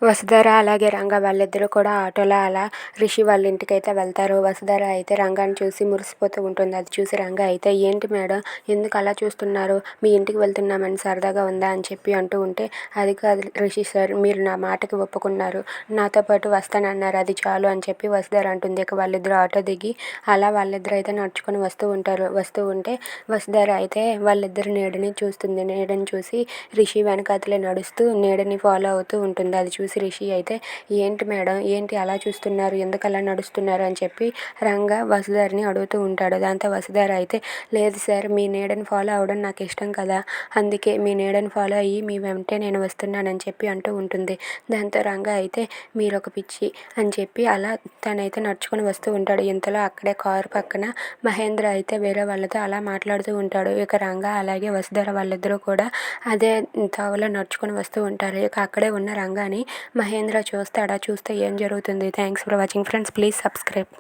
వసుధర అలాగే రంగ వాళ్ళిద్దరూ కూడా ఆటోలో అలా రిషి వాళ్ళ ఇంటికైతే వెళ్తారు. వసుధర అయితే రంగాన్ని చూసి మురిసిపోతూ ఉంటుంది. అది చూసి రంగ అయితే ఏంటి మేడం ఎందుకు అలా చూస్తున్నారు, మీ ఇంటికి వెళ్తున్నామని సరదాగా ఉందా అని చెప్పి అంటూ ఉంటే, అది కాదు రిషి సార్, మీరు నా మాటకి ఒప్పుకున్నారు, నాతో పాటు వస్తానన్నారు, అది చాలు అని చెప్పి వసుధర అంటుంది. ఇక వాళ్ళిద్దరూ ఆటో దిగి అలా వాళ్ళిద్దరూ అయితే నడుచుకొని వస్తూ ఉంటారు. వస్తూ ఉంటే వసుధర అయితే వాళ్ళిద్దరు నీడని చూస్తుంది. నీడని చూసి రిషి వెనకాతలే నడుస్తూ నీడని ఫాలో అవుతూ ఉంటుంది. అది చూసి రిషి అయితే ఏంటి మేడం ఏంటి అలా చూస్తున్నారు, ఎందుకు అలా నడుస్తున్నారు అని చెప్పి రంగా వసుధరని అడుగుతూ ఉంటాడు. దాంతో వసుధర అయితే లేదు సార్, మీ నీడని ఫాలో అవ్వడం నాకు ఇష్టం కదా, అందుకే మీ నీడని ఫాలో అయ్యి మీ వెంటే నేను వస్తున్నానని చెప్పి అంటూ ఉంటుంది. దాంతో రంగా అయితే మీరు ఒక పిచ్చి అని చెప్పి అలా తనైతే నడుచుకొని వస్తూ ఉంటాడు. ఇంతలో అక్కడే కారు పక్కన మహేంద్ర అయితే వేరే వాళ్ళతో అలా మాట్లాడుతూ ఉంటాడు. ఇక రంగా అలాగే వసుధర వాళ్ళిద్దరూ కూడా అదే తావులో నడుచుకొని వస్తూ ఉంటారు. ఇక అక్కడే ఉన్న రంగాని మహేంద్ర చూస్తాడా, చూస్తే ఏం జరుగుతుంది? Thanks for watching friends, please subscribe.